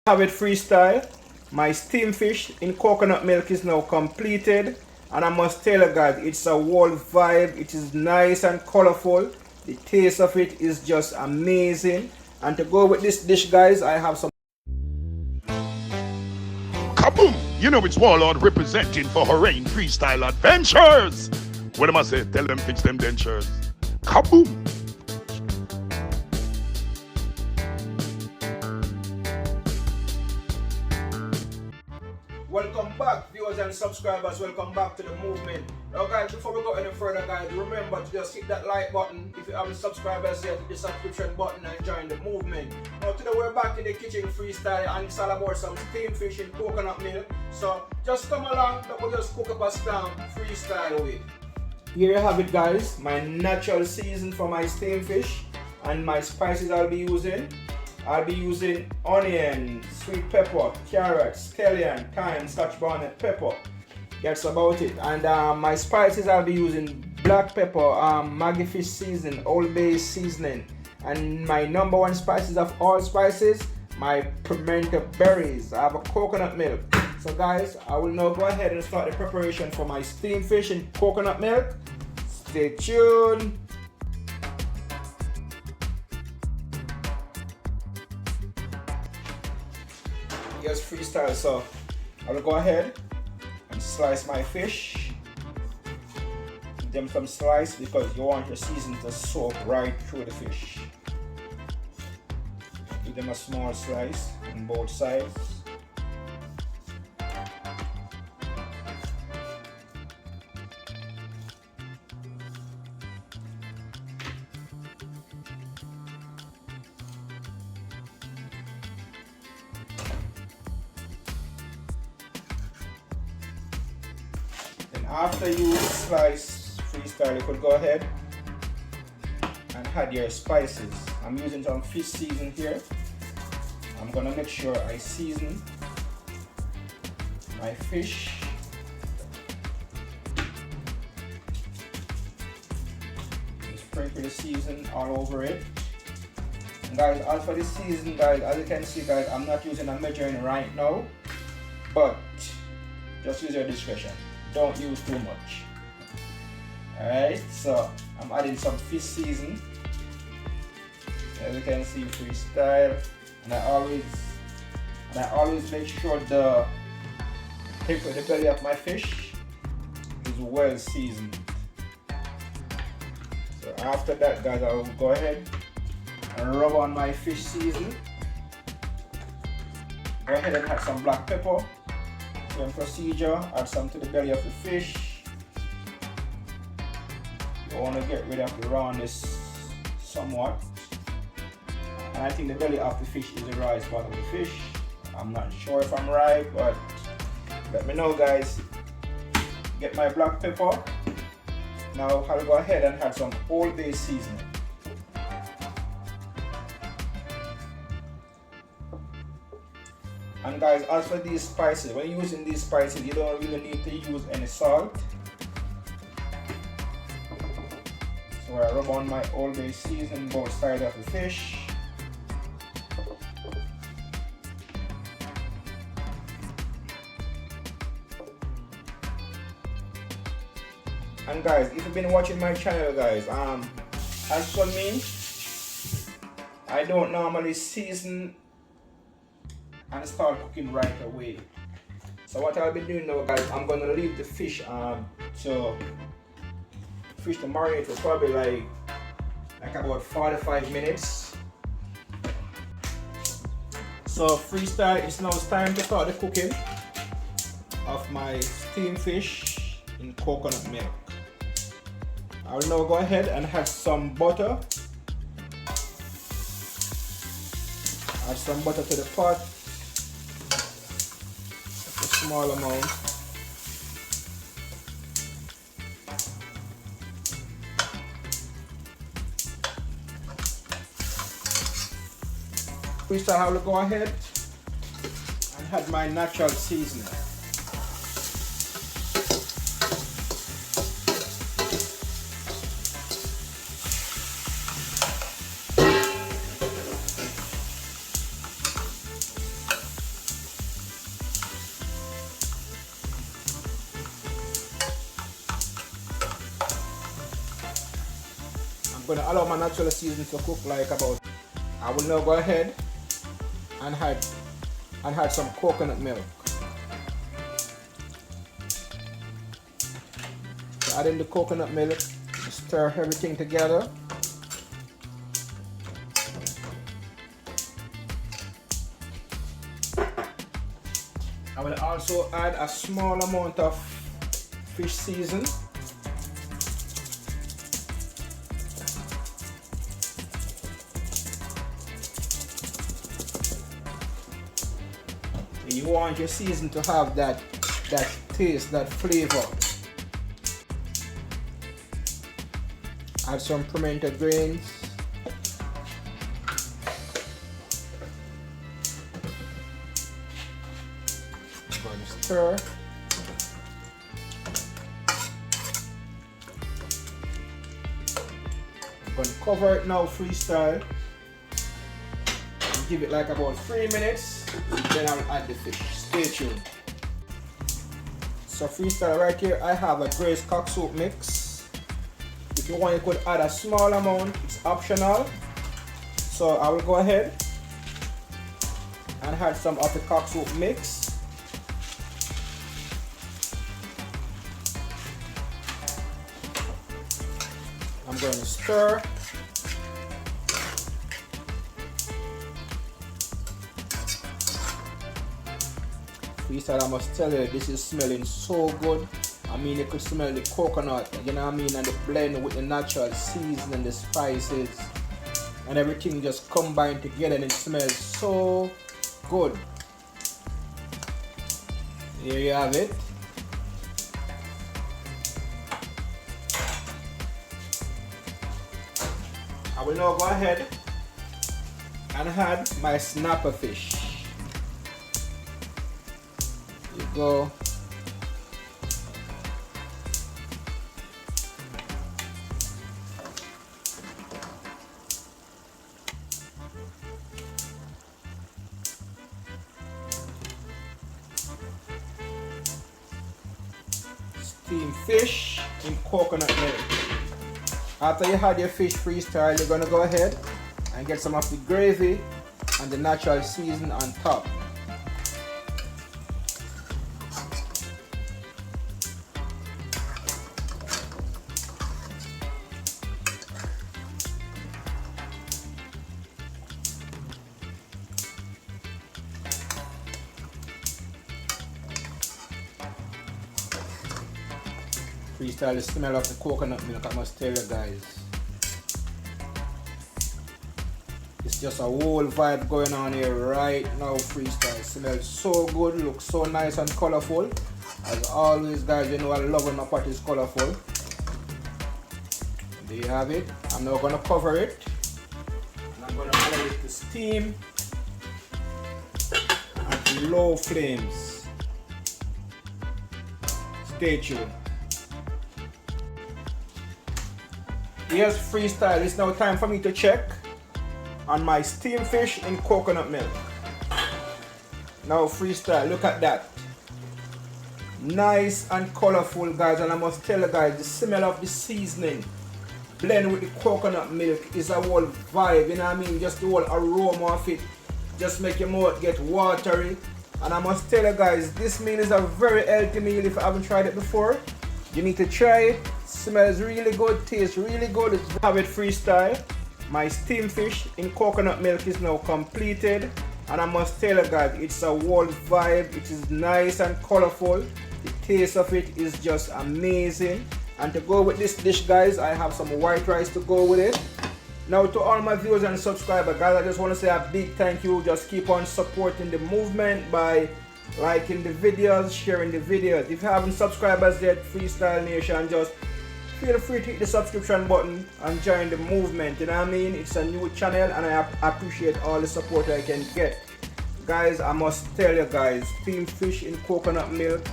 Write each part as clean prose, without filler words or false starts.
Have it freestyle. My steamed fish in coconut milk is now completed, and I must tell you guys, it's a whole vibe. It is nice and colorful. The taste of it is just amazing. And to go with this dish, guys, I have some Kaboom! You know it's Warlord representing for Horain Freestyle Adventures. What am I say? Tell them fix them dentures. Kaboom! Welcome back, viewers and subscribers. Welcome back to the movement. Now, guys, before we go any further, guys, remember to just hit that like button. If you haven't subscribed as yet, hit the subscription button and join the movement. Now, today we're back in the kitchen freestyle, and it's all about some steamed fish in coconut milk. So just come along, that we'll just cook up a stamp freestyle with. Here you have it, guys. My natural season for my steamed fish, and my spices I'll be using. I'll be using onion, sweet pepper, carrot, scallion, thyme, Scotch bonnet pepper. That's about it. And my spices I'll be using black pepper, Maggi fish seasoning, Old Bay seasoning, and my number one spices of all spices, my pimento berries. I have a coconut milk. So guys, I will now go ahead and start the preparation for my steamed fish in coconut milk. Stay tuned. Yes, freestyle. So I will go ahead and slice my fish. Give them some slice because you want your seasoning to soak right through the fish. Give them a small slice on both sides. After you slice freestyle, you could go ahead and add your spices. I'm using some fish season here. I'm gonna make sure I season my fish. Sprinkle the season all over it. And guys, as for the season, guys, as you can see, guys, I'm not using a measuring right now, but just use your discretion. Don't use too much. Alright, so I'm adding some fish season. As you can see, freestyle. And I always make sure the belly of my fish is well seasoned. So after that, guys, I will go ahead and rub on my fish season. Go ahead and add some black pepper. Same procedure, add some to the belly of the fish. You want to get rid of the rawness somewhat. And I think the belly of the fish is the rawest part of the fish. I'm not sure if I'm right, but let me know, guys. Get my black pepper. Now I'll go ahead and add some Old Bay seasoning. And guys, as for these spices, when you're using these spices, you don't really need to use any salt. So I rub on my Old Bay seasoning both sides of the fish. And guys, if you've been watching my channel, guys, as for me, I don't normally season and start cooking right away. So what I'll be doing now, guys, I'm gonna leave the fish to marinate for probably like about 45 minutes. So freestyle, it's now time to start the cooking of my steamed fish in coconut milk. I will now go ahead and add some butter. Add some butter to the pot. Small amount. First I will go ahead and add my natural seasoning. going to allow my natural seasoning to cook like about. I will now go ahead and add some coconut milk. So add in the coconut milk, stir everything together. I will also add a small amount of fish season. You want your season to have that taste, that flavor. Add some pimento grains. Going to stir. I'm going to cover it now freestyle. Give it like about 3 minutes, then I will add the fish. Stay tuned. So freestyle right here, I have a braised cock soup mix. If you want, you could add a small amount, it's optional. So I will go ahead and add some of the cock soup mix. I'm going to stir. Freestyle, I must tell you, this is smelling so good. I mean, you could smell the coconut, you know what I mean, and the blend with the natural seasoning, the spices, and everything just combined together, and it smells so good. Here you have it. I will now go ahead and add my snapper fish. Go. Steamed fish in coconut milk. After you had your fish freestyle, you're gonna go ahead and get some of the gravy and the natural season on top. Freestyle, the smell of the coconut milk, I must tell you guys. It's just a whole vibe going on here right now. Freestyle smells so good, looks so nice and colorful. As always guys, you know I love when my pot is colorful. There you have it. I'm now going to cover it. And I'm going to allow it to steam at low flames. Stay tuned. Here's freestyle. It's now time for me to check on my steamed fish in coconut milk. Now freestyle, look at that. Nice and colorful guys, and I must tell you guys, the smell of the seasoning blend with the coconut milk is a whole vibe, you know what I mean? Just the whole aroma of it just make your mouth get watery. And I must tell you guys, this meal is a very healthy meal. If you haven't tried it before, you need to try it. Smells really good, tastes really good. Have it freestyle. My steamed fish in coconut milk is now completed, and I must tell you guys, it's a whole vibe. It is nice and colorful. The taste of it is just amazing. And to go with this dish guys, I have some white rice to go with it. Now to all my viewers and subscribers guys, I just want to say a big thank you. Just keep on supporting the movement by liking the videos, sharing the videos. If you haven't subscribed as yet, Freestyle Nation, just feel free to hit the subscription button and join the movement, you know what I mean? It's a new channel and I appreciate all the support I can get. Guys, I must tell you guys, steamed fish in coconut milk,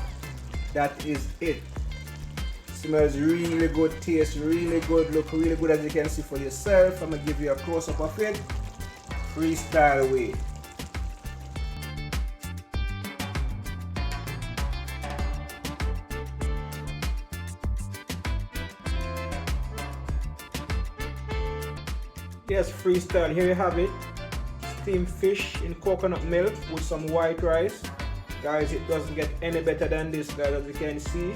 that is it. Smells really good, tastes really good, look really good as you can see for yourself. I'm gonna give you a close-up of it. Freestyle way. Yes, freestyle. Here you have it. Steamed fish in coconut milk with some white rice. Guys, it doesn't get any better than this, guys, as you can see.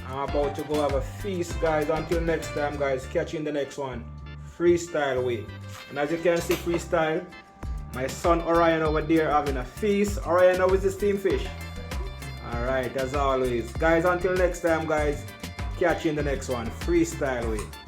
I'm about to go have a feast, guys. Until next time, guys, catch you in the next one. Freestyle way. And as you can see, freestyle, my son Orion over there having a feast. Orion, how is the steamed fish? Alright, as always. Guys, until next time, guys, catch you in the next one. Freestyle way.